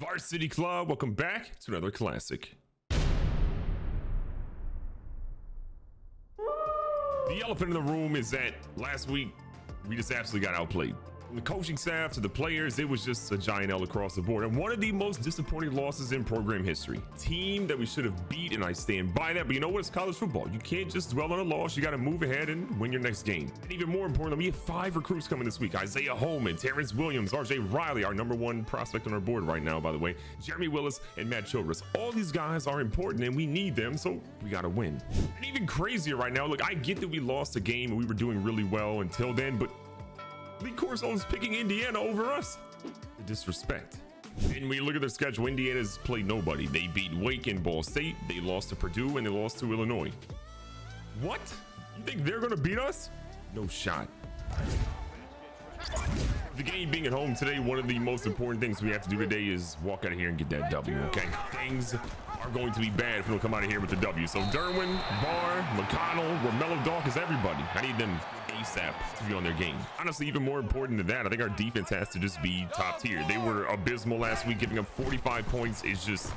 Varsity Club, welcome back to another classic. The elephant in the room is that last week we just absolutely got outplayed. From the coaching staff to the players, it was just a giant L across the board, and one of the most disappointing losses in program history. Team that we should have beat, and I stand by that. But you know what? It's college football. You can't just dwell on a loss. You got to move ahead and win your next game. And even more importantly, we have 5 recruits coming this week: Isaiah Holman, Terrence Williams, RJ Riley, our #1 prospect on our board right now, by the way, Jeremy Willis, and Matt Childress. All these guys are important, and we need them, so we got to win. And even crazier right now, look, I get that we lost a game and we were doing really well until then, but Lee Corso is picking Indiana over us. The disrespect. And we look at their schedule, Indiana's played nobody. They beat Wake and Ball State, they lost to Purdue, and they lost to Illinois. What? You think they're gonna beat us? No shot. The game being at home today, one of the most important things we have to do today is walk out of here and get that W, okay? Things are going to be bad if we don't come out of here with the W. So Derwin, Barr, McConnell, Romello Dawkins, everybody, I need them ASAP to be on their game. Honestly, even more important than that, I think our defense has to just be top tier. They were abysmal last week. Giving up 45 points is just,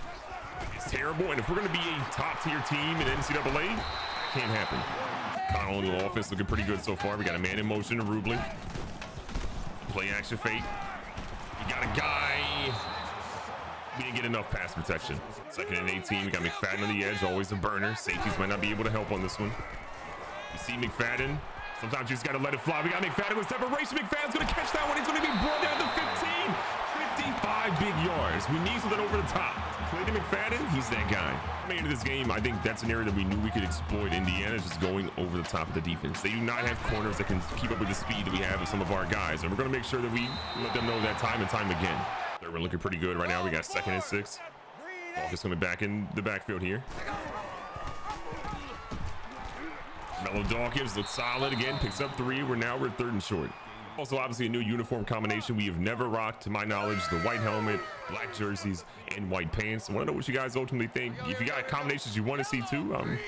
it's terrible. And if we're going to be a top tier team in NCAA, can't happen. McConnell in the offense looking pretty good so far. We got a man in motion to Rublin. Play action fake. We got a guy. We didn't get enough pass protection. 2nd and 18. We got McFadden on the edge, always a burner. Safeties might not be able to help on this one. You see McFadden. Sometimes you just got to let it fly. We got McFadden with separation. McFadden's going to catch that one. He's going to be brought down to 15. 55 big yards. We need something over the top. Play to McFadden. He's that guy. Coming into this game, I think that's an area that we knew we could exploit. Indiana just going over the top of the defense. They do not have corners that can keep up with the speed that we have with some of our guys. And we're going to make sure that we let them know that time and time again. We're looking pretty good right now. We got 2nd and 6. Just coming back in the backfield here. Mellow Dawkins looks solid again, picks up 3. We're 3rd and short. Also, obviously, a new uniform combination. We have never rocked, to my knowledge, the white helmet, black jerseys, and white pants. I want to know what you guys ultimately think. If you got combinations you want to see too, I'm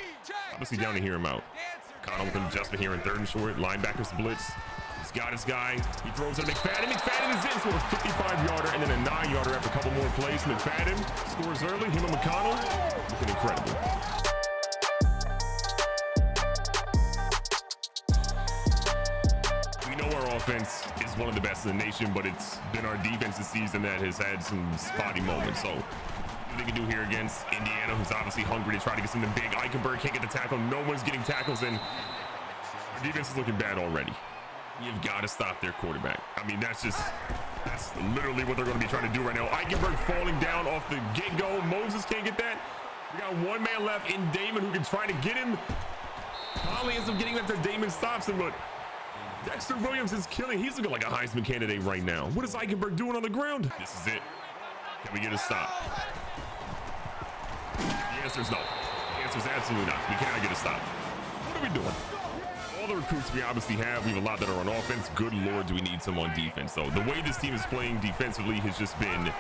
obviously down to hear them out. Connell with an adjustment here in 3rd and short. Linebackers blitz. He's got his guy. He throws it to McFadden. McFadden is in for a 55-yarder and then a 9-yarder after a couple more plays. McFadden scores early. Him and McConnell looking incredible. Our offense is one of the best in the nation, but it's been our defense this season that has had some spotty moments. So what they can do here against Indiana, who's obviously hungry to try to get something big. Eichenberg can't get the tackle. No one's getting tackles, and our defense is looking bad already. You've got to stop their quarterback. I mean, that's literally what they're going to be trying to do right now. Eichenberg falling down off the get-go. Moses can't get that. We got one man left in Damon who can try to get him. Holly ends up getting after Damon stops him, but Dexter Williams is killing. He's looking like a Heisman candidate right now. What is Eichenberg doing on the ground? This is it. Can we get a stop? The answer is no. The answer is absolutely not. We cannot get a stop. What are we doing? All the recruits we obviously have, we have a lot that are on offense. Good Lord, do we need some on defense. So the way this team is playing defensively has just been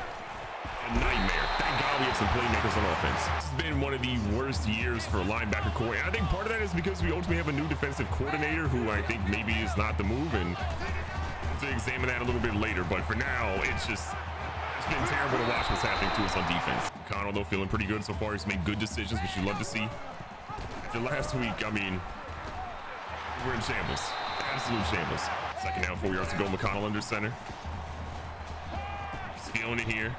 a nightmare. Thank God we have some playmakers on offense. This has been one of the worst years for a linebacker core, and I think part of that is because we ultimately have a new defensive coordinator who I think maybe is not the move, and we'll have to examine that a little bit later. But for now, it's been terrible to watch what's happening to us on defense. Connell, though, feeling pretty good so far. He's made good decisions, which you love to see. After last week, I mean, we're in shambles. Absolute shambles. 2nd down, 4 yards to go. McConnell under center. He's feeling it here.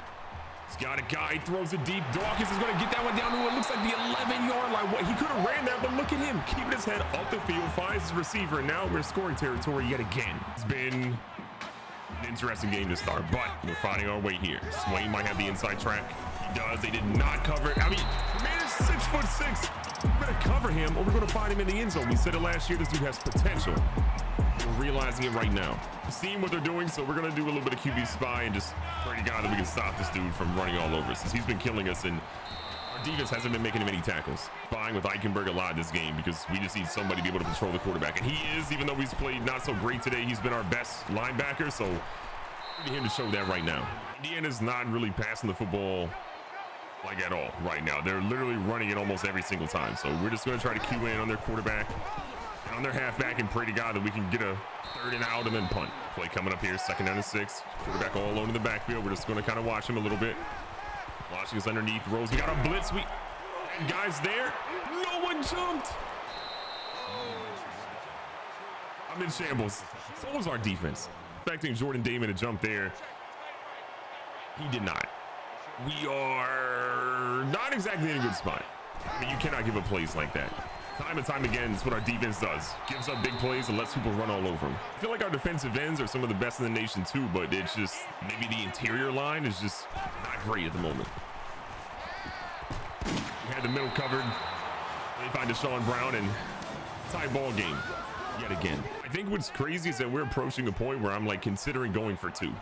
He's got a guy, throws it deep. Dawkins is going to get that one down to what looks like the 11-yard line. What? He could have ran that, but look at him keeping his head up the field, finds his receiver, and now we're scoring territory yet again. It's been an interesting game to start, but we're finding our way here. Swain might have the inside track. He does. They did not cover it. I mean, the man is 6'6". We're going to cover him, or we're going to find him in the end zone. We said it last year. This dude has potential. We're realizing it right now. We're seeing what they're doing, so we're going to do a little bit of QB spy and just pray to God that we can stop this dude from running all over us, since he's been killing us, and our defense hasn't been making him any tackles. Spying with Eichenberg a lot this game because we just need somebody to be able to control the quarterback, and he is, even though he's played not so great today, he's been our best linebacker, so we need him to show that right now. Indiana's not really passing the football like at all right now. They're literally running it almost every single time, so we're just going to try to cue in on their quarterback and on their halfback and pray to God that we can get a 3rd and out and then punt. Play coming up here, 2nd down and 6. Quarterback all alone in the backfield. We're just going to kind of watch him a little bit. Washington's underneath. Rose, we got a blitz. Guys there. No one jumped. I'm in shambles. So was our defense. Expecting Jordan Damon to jump there. He did not. We are not exactly in a good spot. I mean, you cannot give up plays like that. Time and time again, it's what our defense does. Gives up big plays and lets people run all over them. I feel like our defensive ends are some of the best in the nation too, but it's just maybe the interior line is just not great at the moment. We had the middle covered. They find Deshaun Brown and tie ball game yet again. I think what's crazy is that we're approaching a point where I'm like considering going for 2.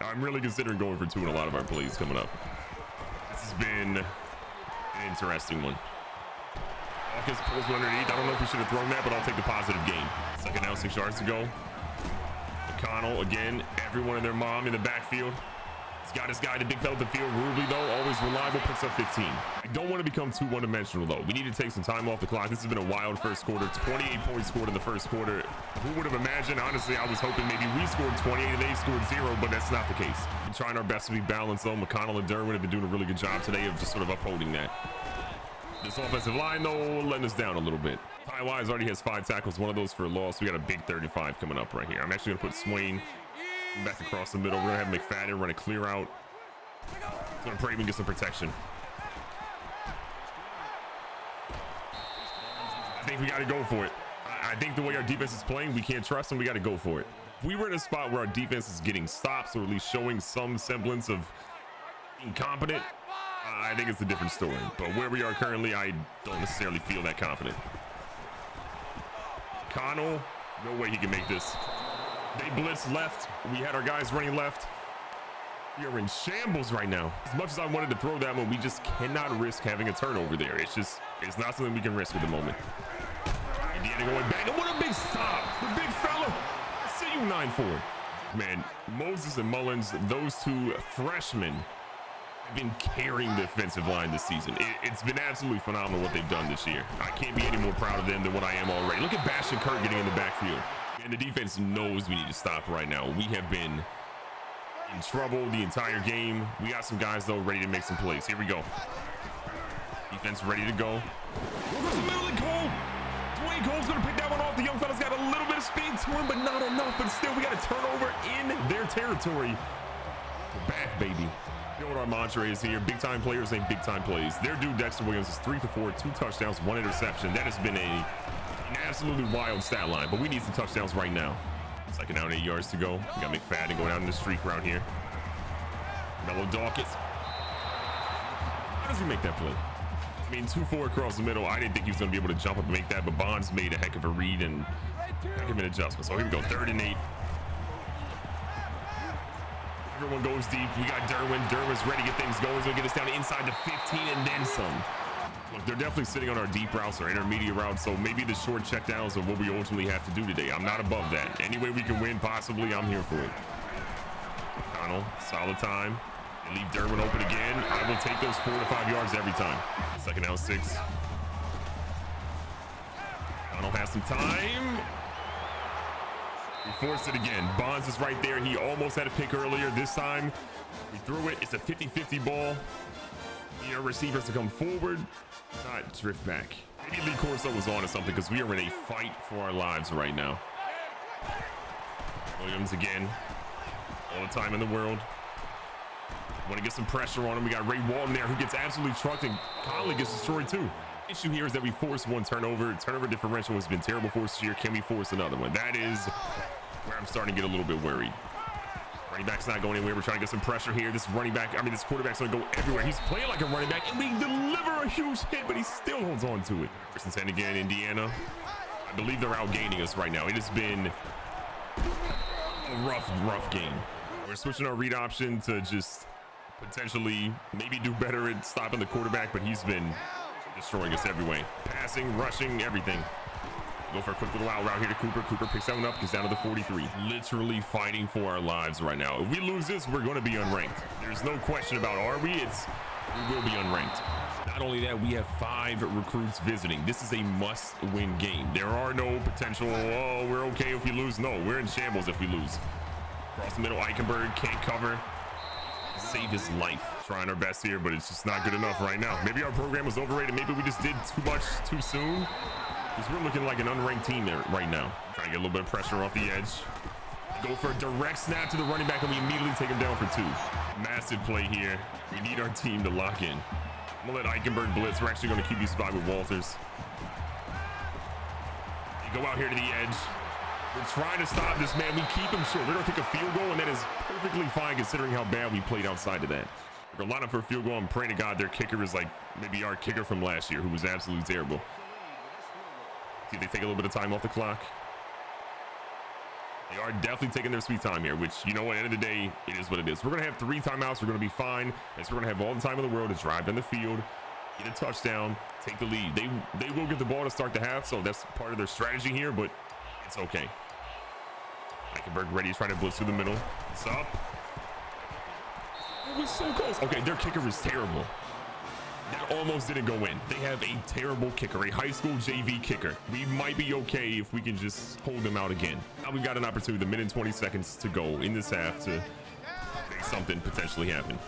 I'm really considering going for 2 in a lot of our plays coming up. This has been an interesting one. Hawkins pulls one underneath. I don't know if we should have thrown that, but I'll take the positive gain. Second down, 6 yards to go. McConnell again, everyone and their mom in the backfield. He's got his guy, the big fella at the field. Rudely though, always reliable, picks up 15. I don't want to become too one-dimensional though. We need to take some time off the clock. This has been a wild first quarter. 28 points scored in the first quarter. Who would have imagined? Honestly, I was hoping maybe we scored 28 and they scored 0, but that's not the case. We're trying our best to be balanced though. McConnell and Derwin have been doing a really good job today of just sort of upholding that. This offensive line though, letting us down a little bit. Ty Wise already has 5 tackles, one of those for a loss. We got a big 35 coming up right here. I'm actually gonna put Swain back across the middle. We're gonna have McFadden run a clear out. I'm gonna pray we can get some protection. I think we gotta go for it. I think the way our defense is playing, we can't trust them. We gotta go for it. If we were in a spot where our defense is getting stops or at least showing some semblance of being competent, I think it's a different story. But where we are currently, I don't necessarily feel that confident. Connell, no way he can make this. They blitz left. We had our guys running left. We are in shambles right now. As much as I wanted to throw that one, we just cannot risk having a turnover there. It's not something we can risk at the moment. Indiana going back. And what a big stop. The big fella. I see you 9-4. Man, Moses and Mullins, those 2 freshmen, have been carrying the defensive line this season. It's been absolutely phenomenal what they've done this year. I can't be any more proud of them than what I am already. Look at Bastion Kirk getting in the backfield. And the defense knows we need to stop right now. We have been in trouble the entire game. We got some guys though ready to make some plays. Here we go. Defense ready to go. Here goes the middle of Cole. Dwayne Cole's gonna pick that one off. The young fella's got a little bit of speed to him, but not enough. But still, we got a turnover in their territory. We're back, baby. You know what our mantra is here? Big time players ain't big time plays. Their dude Dexter Williams is 3 for 4, 2 touchdowns, 1 interception. That has been an absolutely wild stat line, but we need some touchdowns right now. Second down, 8 yards to go. We got McFadden going out in the streak route here. Mellow Dawkins. How does he make that play? I mean, 2-4 across the middle. I didn't think he was going to be able to jump up and make that, but Bonds made a heck of a read and heck of an adjustment. So here we go, 3rd and 8. Everyone goes deep. We got Derwin. Derwin's ready to get things going. He's going to get us down inside the 15 and then some. Look, they're definitely sitting on our deep routes or intermediate routes, so maybe the short checkdowns are what we ultimately have to do today. I'm not above that. Any way we can win, possibly, I'm here for it. Connell, solid time. They leave Derwin open again. I will take those 4 to 5 yards every time. Second down, 6. Connell has some time. We forced it again. Bonds is right there. He almost had a pick earlier. This time, we threw it. It's a 50-50 ball. We need our receivers to come forward, not drift back. Maybe Lee Corso was on to something because we are in a fight for our lives right now. Williams again. All the time in the world. Want to get some pressure on him. We got Ray Walton there who gets absolutely trucked, and Conley gets destroyed too. Issue here is that we forced 1 turnover. Turnover differential has been terrible for us this year. Can we force another one? That is where I'm starting to get a little bit worried. Running back's not going anywhere. We're trying to get some pressure here. This quarterback's gonna go everywhere. He's playing like a running back, and we deliver a huge hit, but he still holds on to it. First and 10 again, Indiana. I believe they're outgaining us right now. It has been a rough game. We're switching our read option to just potentially maybe do better at stopping the quarterback, but he's been destroying us every way. Passing, rushing, everything. Go for a quick little out route here to Cooper. Cooper picks that one up, gets down to the 43. Literally fighting for our lives right now. If we lose this, we're going to be unranked. There's no question about we will be unranked. Not only that, we have 5 recruits visiting. This is a must-win game. There are no potential, oh, we're okay if we lose. No, we're in shambles if we lose. Across the middle, Eichenberg can't cover. save his life. Trying our best here, but it's just not good enough right now. Maybe our program was overrated. Maybe we just did too much too soon. Because we're looking like an unranked team there right now. Trying to get a little bit of pressure off the edge. Go for a direct snap to the running back, and we immediately take him down for 2. Massive play here. We need our team to lock in. I'm gonna let Eichenberg blitz. We're actually gonna QB spot with Walters. They go out here to the edge. We're trying to stop this man. We keep him short. We're gonna take a field goal, and that is perfectly fine considering how bad we played outside of that. We're gonna line up for a field goal. I'm praying to God their kicker is like maybe our kicker from last year, who was absolutely terrible. See if they take a little bit of time off the clock. They are definitely taking their sweet time here, which, you know what, at the end of the day, it is what it is. We're going to have 3 timeouts. We're going to be fine. We're going to have all the time in the world to drive down the field, get a touchdown, take the lead. They will get the ball to start the half, so that's part of their strategy here, but it's okay. Eichenberg ready to try to blitz through the middle. It's up. It was so close. Okay, their kicker is terrible. That almost didn't go in. They have a terrible kicker, a high school JV kicker. We might be okay if we can just hold them out again. Now we've got an opportunity, the minute and 20 seconds to go in this half to make something potentially happen.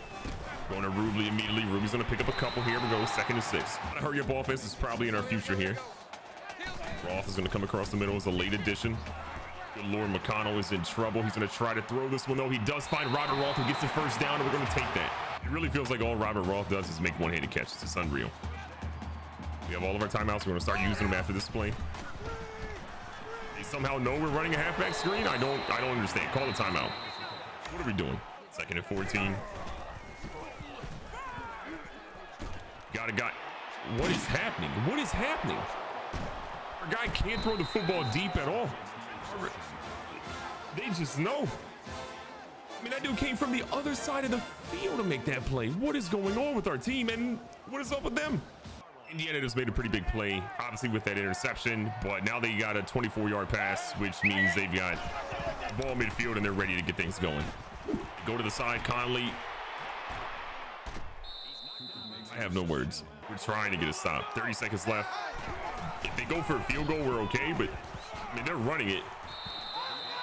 Going to Rubley immediately. Ruby's going to pick up a couple here. We go 2nd and 6. A hurry up offense is probably in our future here. Roth is going to come across the middle as a late addition. Good Lord, McConnell is in trouble. He's going to try to throw this one, though. He does find Robert Roth, who gets the first down, and we're going to take that. It really feels like all Robert Roth does is make one-handed catches. It's unreal. We have all of our timeouts. We're going to start using them after this play. They somehow know we're running a halfback screen. I don't understand. Call the timeout. What are we doing? 2nd and 14. Got. What is happening? What is happening? Our guy can't throw the football deep at all. They just know. I mean, that dude came from the other side of the field to make that play. What is going on with our team, and what is up with them? Indiana just made a pretty big play, obviously, with that interception, but now they got a 24-yard pass, which means they've got the ball midfield, and they're ready to get things going. Go to the side, Conley. I have no words. We're trying to get a stop. 30 seconds left. If they go for a field goal, we're okay, but, I mean, they're running it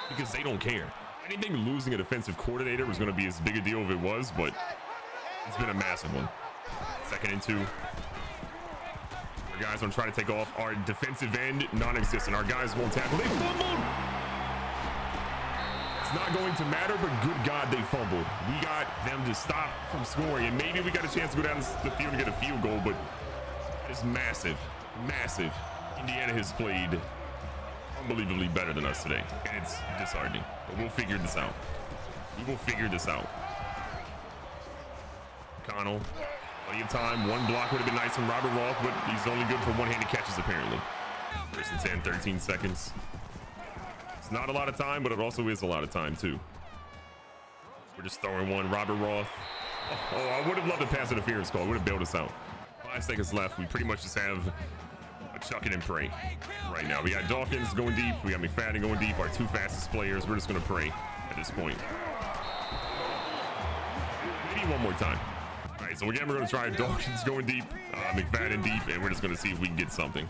because they don't care. I didn't think losing a defensive coordinator was going to be as big a deal if it was, but it's been a massive one. 2nd and 2. Our guys don't try to take off. Our defensive end, non-existent. Our guys won't tackle. They fumbled. It's not going to matter, but good God, they fumbled. We got them to stop from scoring, and maybe we got a chance to go down the field and get a field goal, but it's massive, massive. Indiana has played unbelievably better than us today, and it's disheartening, but we'll figure this out. We will figure this out. Connell, plenty of time. One block would have been nice from Robert Roth, but he's only good for one-handed catches apparently. 1st and 10, 13 seconds. It's not a lot of time, but it also is a lot of time too. We're just throwing one. Robert Roth. Oh, I would have loved a pass interference call. It would have bailed us out. 5 seconds left. We pretty much just have a chuck it and pray right now. We got Dawkins going deep. We got McFadden going deep. Our 2 fastest players. We're just going to pray at this point. Maybe one more time. All right, so again, we're going to try Dawkins going deep, McFadden deep, and we're just going to see if we can get something.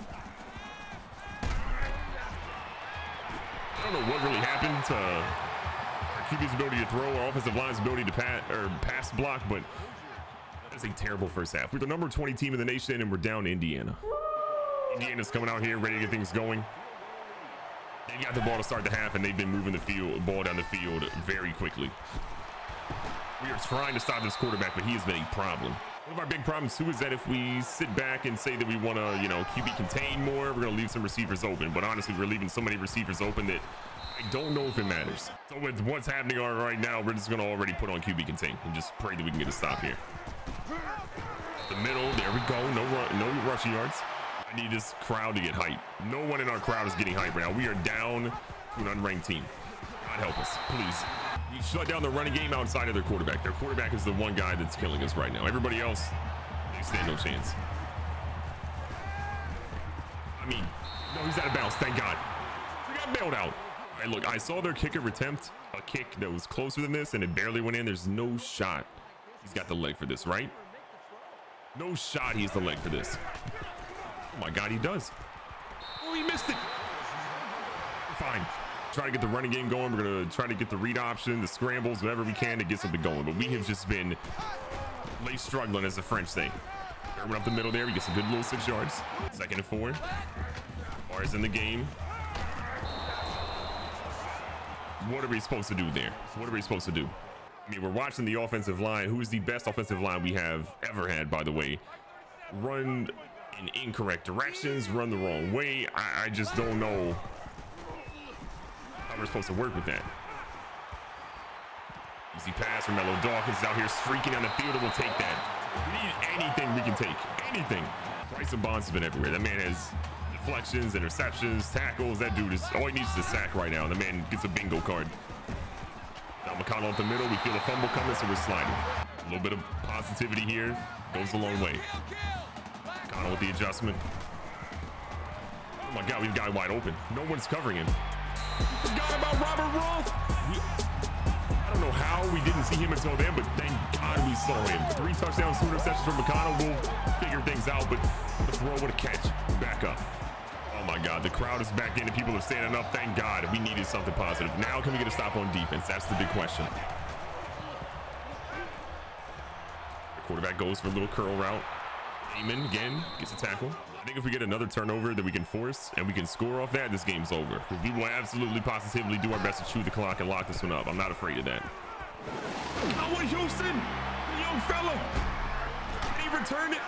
I don't know what really happened to our QB's ability to throw, our offensive line's ability to pass block, but that's a terrible first half. We're the number 20 team in the nation, and we're down to Indiana. Indiana's coming out here ready to get things going. They've got the ball to start the half, and they've been moving the ball down the field very quickly. We are trying to stop this quarterback, but he has been a problem. One of our big problems too is that if we sit back and say that we want to, QB contain more, we're going to leave some receivers open. But honestly, we're leaving so many receivers open that I don't know if it matters. So with what's happening right now, we're just going to already put on QB contain and just pray that we can get a stop here. The middle, there we go. No rushing yards. I need this crowd to get hype. No one in our crowd is getting hype right now. We are down to an unranked team. God help us, please. You shut down the running game outside of their quarterback. Their quarterback is the one guy that's killing us right now. Everybody else, they stand no chance. I mean, no, he's out of bounds. Thank God. We got bailed out. All right, look, I saw their kicker attempt a kick that was closer than this, and it barely went in. There's no shot he's got the leg for this, right? No shot he has the leg for this. Oh my God, he does. Oh, he missed it. We're fine. try to get the running game going. We're going to try to get the read option, the scrambles, whatever we can to get something going. But we have just been late struggling, as the French say. Went up the middle there. We get some good little 6 yards. 2nd and 4. Bars in the game. What are we supposed to do there? What are we supposed to do? I mean, we're watching the offensive line. Who is the best offensive line we have ever had, by the way? Run in incorrect directions, run the wrong way. I just don't know how we're supposed to work with that. Easy pass from Mello Dawkins out here streaking down the field, and we'll take that. We need anything we can take. Anything. Bryson Bonds has been everywhere. That man has deflections, interceptions, tackles. That dude is all he needs is a sack right now. And the man gets a bingo card. Now McConnell up the middle. We feel the fumble coming, so we're sliding. A little bit of positivity here goes a long way. McConnell with the adjustment. Oh my God, we've got him wide open. No one's covering him. Forgot about Robert Roth. I don't know how we didn't see him until then, but thank God we saw him. 3 touchdowns, 2 interceptions from McConnell. We'll figure things out, but the throw with a catch. Back up. Oh my God, the crowd is back in and people are standing up. Thank God. We needed something positive. Now can we get a stop on defense? That's the big question. The quarterback goes for a little curl route. Amon again gets a tackle. I think if we get another turnover that we can force and we can score off that, this game's over. We will absolutely positively do our best to chew the clock and lock this one up. I'm not afraid of that. I want Houston, the young fella. He returned it.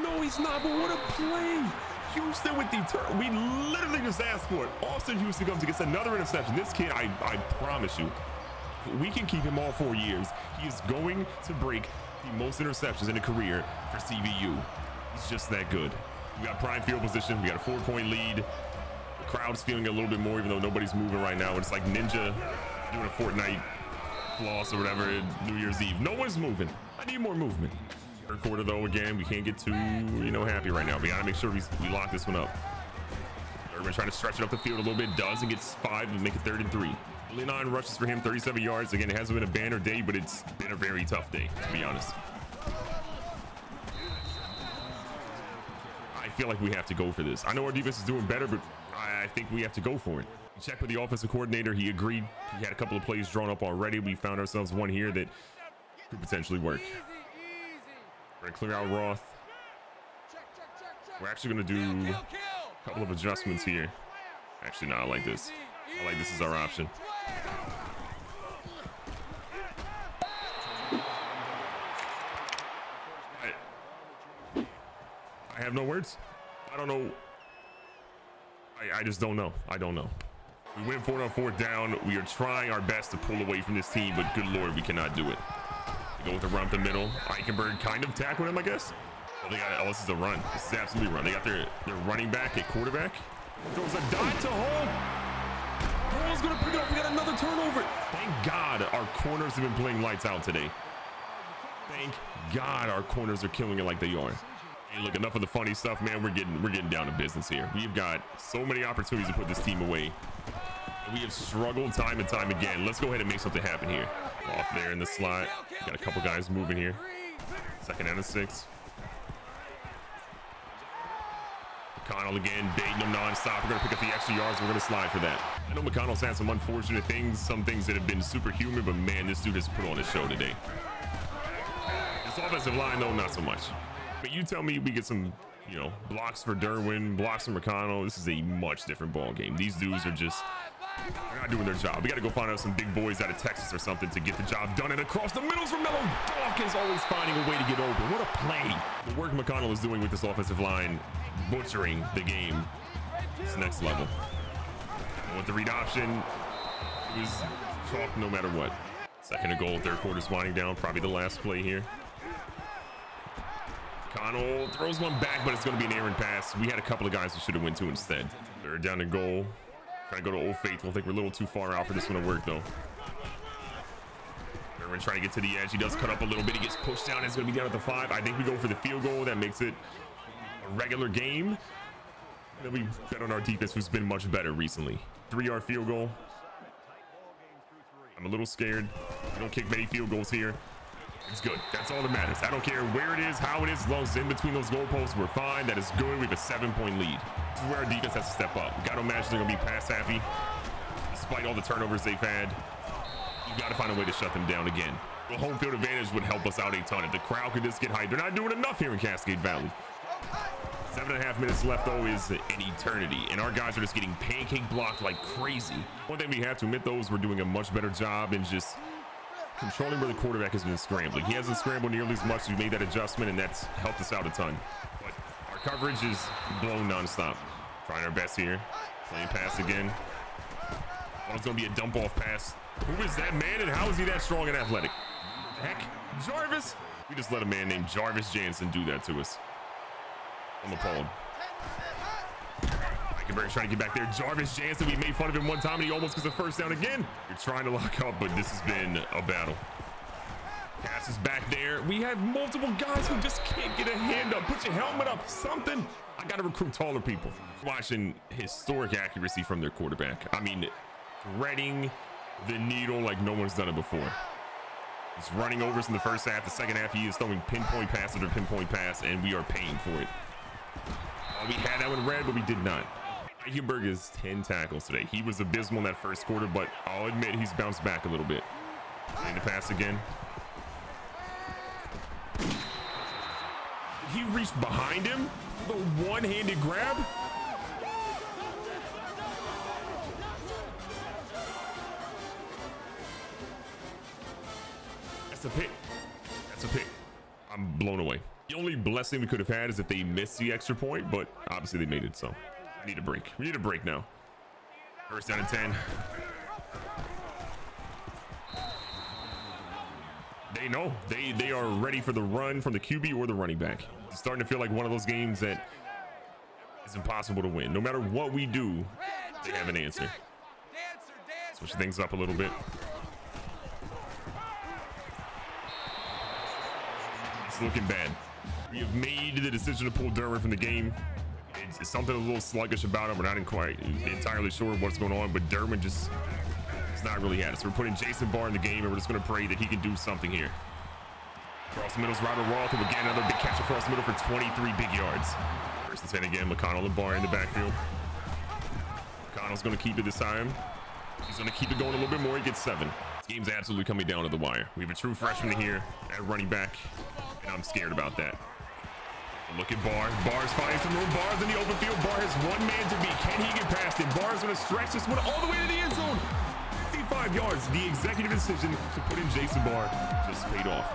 No, he's not, but what a play. Houston with the turn. We literally just asked for it. Austin Houston comes and gets another interception. This kid, I promise you, we can keep him all 4 years. He is going to break the most interceptions in a career for CVU. He's just that good. We got prime field position. We got a 4-point lead. The crowd's feeling a little bit more, even though nobody's moving right now. It's like Ninja doing a Fortnite floss or whatever, New Year's Eve. No one's moving. I need more movement. 3rd quarter, though, again, we can't get too, happy right now. We got to make sure we lock this one up. Urban trying to stretch it up the field a little bit. Does and gets 5 and make it 3rd and 3. Only 9 rushes for him, 37 yards. Again, it hasn't been a banner day, but it's been a very tough day, to be honest. I feel like we have to go for this. I know our defense is doing better, but I think we have to go for it. We checked with the offensive coordinator. He agreed. He had a couple of plays drawn up already. We found ourselves one here that could potentially work. We're going to clear out Roth. We're actually going to do a couple of adjustments here. Actually, no, I like this. I like this as our option. I have no words. I don't know. I just don't know. I don't know. We went for it on 4th down. We are trying our best to pull away from this team, but good Lord, we cannot do it. We go with a run up the middle. Eichenberg kind of tackled him, I guess. Oh, this is a run. This is absolutely a run. They got their running back at quarterback. Throws a dime to Hall. Hall's going to pick it up. We got another turnover. Thank God our corners have been playing lights out today. Thank God our corners are killing it like they are. Hey, look, enough of the funny stuff, man. We're getting down to business here. We've got so many opportunities to put this team away. We have struggled time and time again. Let's go ahead and make something happen here. Off there in the slot. Got a couple guys moving here. 2nd and 6. McConnell again, baiting them nonstop. We're going to pick up the extra yards. We're going to slide for that. I know McConnell's had some unfortunate things, some things that have been superhuman, but man, this dude has put on a show today. This offensive line, though, not so much. But you tell me we get some, blocks for Derwin, blocks for McConnell. This is a much different ball game. These dudes are just, they're not doing their job. We got to go find out some big boys out of Texas or something to get the job done. And across the middle from Mello Dawkins, always finding a way to get open. What a play. The work McConnell is doing with this offensive line, butchering the game. It's next level. And with the read option, it was chalk no matter what. 2nd and goal, 3rd quarter's winding down. Probably the last play here. McConnell throws one back, but it's going to be an errant pass. We had a couple of guys we should have went to instead. They're down to goal. Trying to go to Old Faithful. I think we're a little too far out for this one to work, though. Derwin trying to get to the edge. He does cut up a little bit. He gets pushed down. It's going to be down at the 5. I think we go for the field goal. That makes it a regular game. And then we bet on our defense, who's been much better recently. 3-yard field goal. I'm a little scared. We don't kick many field goals here. It's good. That's all that matters. I don't care where it is, how it is, as long as it's in between those goalposts, we're fine. That is good. We have a 7-point lead. This is where our defense has to step up. We got to imagine they're going to be pass happy. despite all the turnovers they've had. You've got to find a way to shut them down again. The home field advantage would help us out a ton. If the crowd could just get hyped. They're not doing enough here in Cascade Valley. 7.5 minutes left, though, is an eternity, and our guys are just getting pancake blocked like crazy. One thing we have to admit, though, is we're doing a much better job in just controlling where the quarterback has been scrambling. He hasn't scrambled nearly as much. We made that adjustment, and that's helped us out a ton. But our coverage is blown nonstop. Trying our best here. Playing pass again. Oh, it's going to be a dump-off pass. Who is that man, and how is he that strong and athletic? Heck, Jarvis. We just let a man named Jarvis Jansen do that to us. I'm appalled. Eichenberg trying to get back there. Jarvis Jansen, we made fun of him one time and he almost gets a first down again. You're trying to lock up, but this has been a battle. Pass is back there. We have multiple guys who just can't get a hand up. Put your helmet up, something. I got to recruit taller people. Watching historic accuracy from their quarterback. I mean, threading the needle like no one's done it before. He's running overs in the first half. The second half, he is throwing pinpoint pass after pinpoint pass, and we are paying for it. We had that one red, but we did not. Eichenberg is 10 tackles today. He was abysmal in that first quarter, but I'll admit he's bounced back a little bit. And the pass again. He reached behind him. The one-handed grab. That's a pick. That's a pick. I'm blown away. The only blessing we could have had is if they missed the extra point, but obviously they made it, so we need a break. We need a break now. First down and 10. They know. They are ready for the run from the QB or the running back. It's starting to feel like one of those games that is impossible to win. No matter what we do, they have an answer. Switch things up a little bit. It's looking bad. We have made the decision to pull Darrow Rd from the game. It's something a little sluggish about him. We're not entirely sure what's going on, but Darrow Rd just is not really at it. So we're putting Jason Barr in the game, and we're just going to pray that he can do something here. Across the middle is Robert Roth, and again, another big catch across the middle for 23 big yards. First and 10 again, McConnell and Barr in the backfield. McConnell's going to keep it this time. He's going to keep it going a little bit more. He gets 7. This game's absolutely coming down to the wire. We have a true freshman here at running back, and I'm scared about that. Look at Barr. Barr's finding some room. Barr's in the open field. Barr has one man to beat. Can he get past him? Barr's going to stretch this one all the way to the end zone. 55 yards. The executive decision to put in Jason Barr just paid off.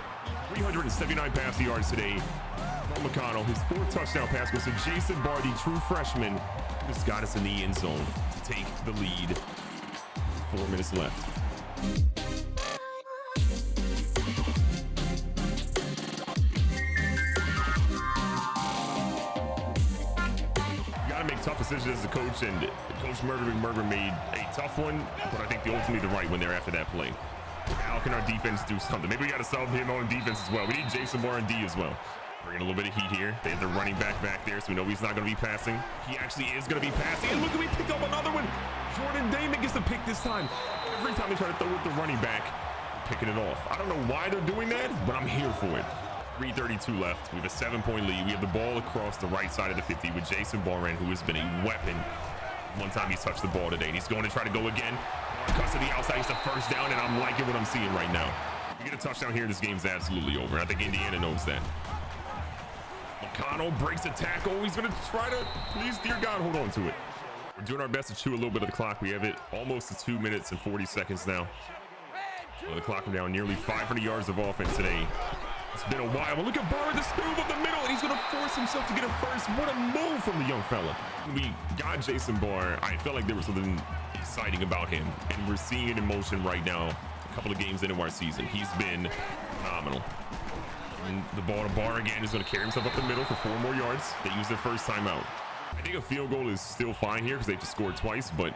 379 passing yards today from McConnell. His 4th touchdown pass goes to Jason Barr, the true freshman, who's got us in the end zone to take the lead. 4 minutes left. Make tough decisions as a coach, and Coach Murder made a tough one, but I think ultimately the right one there after that play. How can our defense do something? Maybe we got to sub him on defense as well. We need Jason Barr and D as well. Bringing a little bit of heat here. They have the running back there, so we know he's not going to be passing. He actually is going to be passing, and look at me pick up another one. Jordan Damon gets the pick this time. Every time they try to throw with the running back, picking it off. I don't know why they're doing that, but I'm here for it. 3:32 left. We have a 7-point lead. We have the ball across the right side of the 50 with Jason Barr, who has been a weapon. One time he's touched the ball today, and he's going to try to go again. Barr cuts to the outside. It's a first down, and I'm liking what I'm seeing right now. We get a touchdown here, this game's absolutely over. I think Indiana knows that. McConnell breaks a tackle. He's going to try to, please, dear God, hold on to it. We're doing our best to chew a little bit of the clock. We have it almost to 2 minutes and 40 seconds now. The clock down nearly 500 yards of offense today. It's been a while. But look at Barr, the smooth up the middle, and he's going to force himself to get a first. What a move from the young fella. When we got Jason Barr, I felt like there was something exciting about him, and we're seeing it in motion right now. A couple of games into our season, he's been phenomenal. And the ball to Barr again is going to carry himself up the middle for 4 more yards. They use their first timeout. I think a field goal is still fine here because they just scored twice, but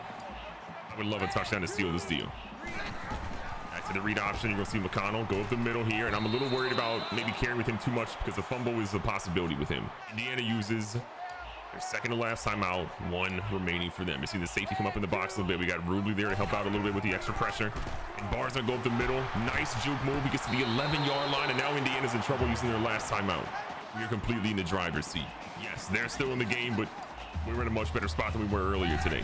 I would love a touchdown to seal this deal. To the read option, you're going to see McConnell go up the middle here, and I'm a little worried about maybe carrying with him too much because the fumble is a possibility with him. Indiana uses their second to last timeout, 1 remaining for them. You see the safety come up in the box a little bit. We got Rubley there to help out a little bit with the extra pressure, and Barr's going to go up the middle. Nice juke move. He gets to the 11-yard line, and now Indiana's in trouble using their last timeout. We are completely in the driver's seat. Yes, they're still in the game, but we're in a much better spot than we were earlier today.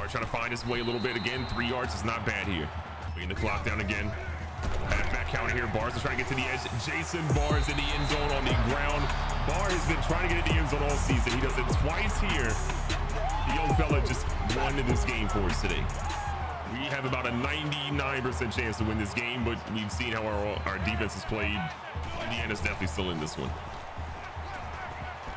Barr trying to find his way a little bit again. 3 yards is not bad here. Bringing the clock down again. Halfback counter here. Barr's trying to get to the edge. Jason Barr's in the end zone on the ground. Barr has been trying to get in the end zone all season. He does it twice here. The young fella just won this game for us today. We have about a 99% chance to win this game, but we've seen how our defense has played. Indiana's definitely still in this one.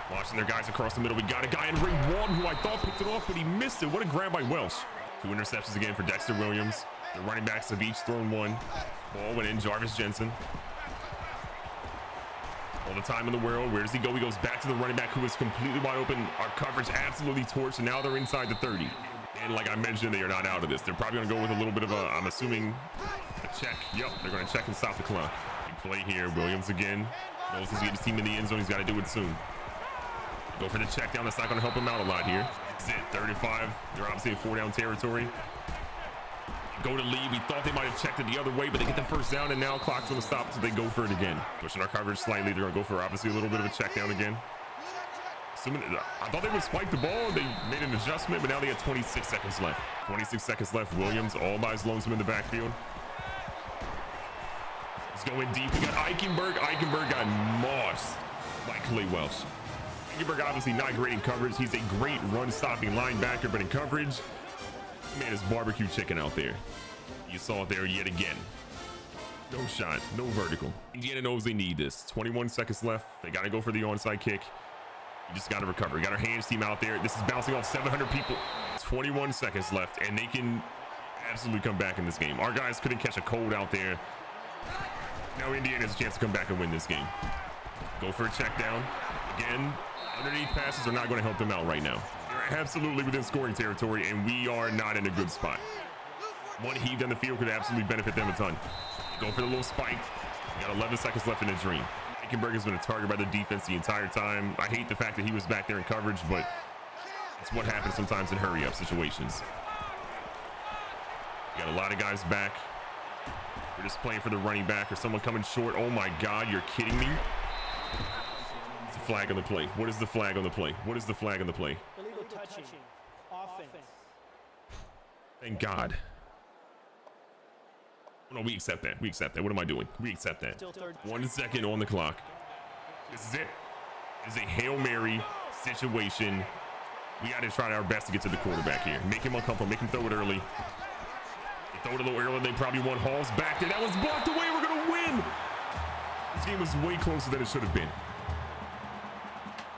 Watching their guys across the middle. We got a guy in ring one who I thought picked it off, but he missed it. What a grab by Welsh. 2 interceptions again for Dexter Williams. The running backs have each thrown 1. Ball went in. Jarvis Jensen. All the time in the world. Where does he go? He goes back to the running back who is completely wide open. Our coverage absolutely torched, and now they're inside the 30. And like I mentioned, they are not out of this. They're probably going to go with a little bit of a, I'm assuming, a check. Yep, they're going to check and stop the clock. Big play here. Williams again. Knows he's getting his team in the end zone. He's got to do it soon. Go for the check down. That's not going to help him out a lot here. That's it. 35. They're obviously in 4-down territory. Go to lead. We thought they might have checked it the other way, but they get the first down, and now clock's going to stop, so they go for it again. Pushing our coverage slightly. They're going to go for obviously a little bit of a check down again. I thought they would spike the ball. They made an adjustment, but now they have 26 seconds left. 26 seconds left. Williams all by his lonesome in the backfield. He's going deep. We got Eichenberg. Eichenberg got mossed by Clay Welsh. Eichenberg obviously not great in coverage. He's a great run-stopping linebacker, but in coverage, man, is barbecue chicken out there. You saw it there yet again. No shot, no vertical. Indiana knows they need this. 21 seconds left. They got to go for the onside kick. You just got to recover. We got our hands team out there. This is bouncing off 700 people. 21 seconds left, and they can absolutely come back in this game. Our guys couldn't catch a cold out there. Now Indiana has a chance to come back and win this game. Go for a check down. Again, underneath passes are not going to help them out right now. They're absolutely within scoring territory, and we are not in a good spot. One heave down the field could absolutely benefit them a ton. Go for the little spike. We got 11 seconds left in the dream. Eichenberg has been a target by the defense the entire time. I hate the fact that he was back there in coverage, but it's what happens sometimes in hurry-up situations. We got a lot of guys back. We're just playing for the running back or someone coming short. Oh my God, you're kidding me? It's a flag on the play. What is the flag on the play? What is the flag on the play? Illegal touching. Offense. Thank God. No, we accept that. We accept that. What am I doing? We accept that. 1 second on the clock. This is it. This is a Hail Mary situation. We got to try our best to get to the quarterback here. Make him uncomfortable. Make him throw it early. They throw it a little early. They probably won. Hall's back there. That was blocked away. We're going to win. This game was way closer than it should have been.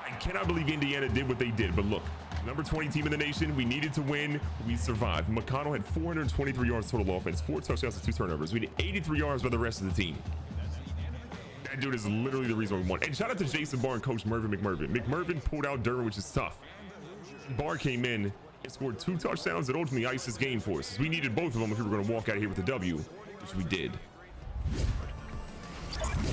I cannot believe Indiana did what they did, but look. Number 20 team in the nation. We needed to win. We survived. McConnell had 423 yards total offense, 4 touchdowns and 2 turnovers. We did 83 yards by the rest of the team. That dude is literally the reason we won. And shout out to Jason Barr and Coach Mervin McMurvin. McMurvin pulled out Durham, which is tough. Barr came in and scored 2 touchdowns that ultimately iced this game for us. We needed both of them if we were going to walk out of here with a W, which we did.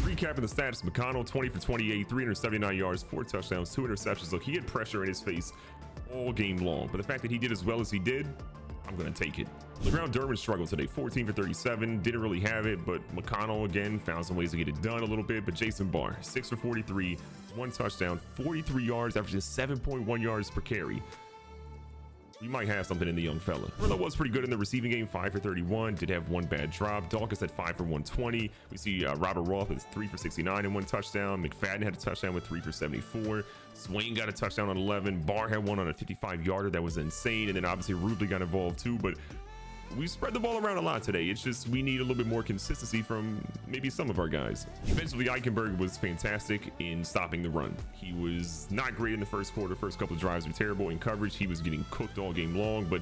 Recapping the stats, McConnell 20 for 28, 379 yards, 4 touchdowns, 2 interceptions. Look, he had pressure in his face all game long, but the fact that he did as well as he did, I'm going to take it. LeGround Derwin struggled today, 14 for 37, didn't really have it, but McConnell again found some ways to get it done a little bit. But Jason Barr, 6 for 43, 1 touchdown, 43 yards, averaging 7.1 yards per carry. We might have something in the young fella. Rillo was pretty good in the receiving game, 5 for 31, did have 1 bad drop. Dawkins had 5 for 120. We see Robert Roth with 3 for 69 and 1 touchdown. McFadden had a touchdown with 3 for 74. Swain got a touchdown on 11. Barr had 1 on a 55-yarder. That was insane. And then obviously Rubley got involved too, but we spread the ball around a lot today. It's just we need a little bit more consistency from maybe some of our guys. Defensively, Eichenberg was fantastic in stopping the run. He was not great in the first quarter. First couple of drives were terrible in coverage. He was getting cooked all game long, but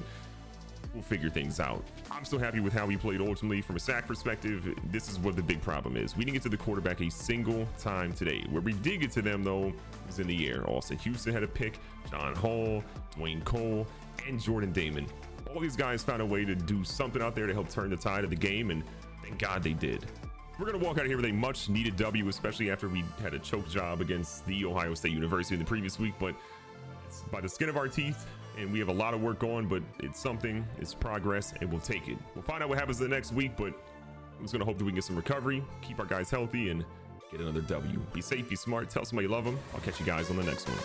we'll figure things out. I'm still happy with how he played ultimately. From a sack perspective, this is what the big problem is. We didn't get to the quarterback a single time today. Where we did get to them, though, was in the air. Austin Houston had a pick, John Hall, Dwayne Cole, and Jordan Damon. All these guys found a way to do something out there to help turn the tide of the game, and thank God they did. We're going to walk out of here with a much needed W, especially after we had a choke job against the Ohio State University in the previous week, but it's by the skin of our teeth, and we have a lot of work going, but it's something, it's progress, and we'll take it. We'll find out what happens the next week, but I'm just going to hope that we can get some recovery, keep our guys healthy, and get another W. Be safe, be smart, tell somebody you love them. I'll catch you guys on the next one.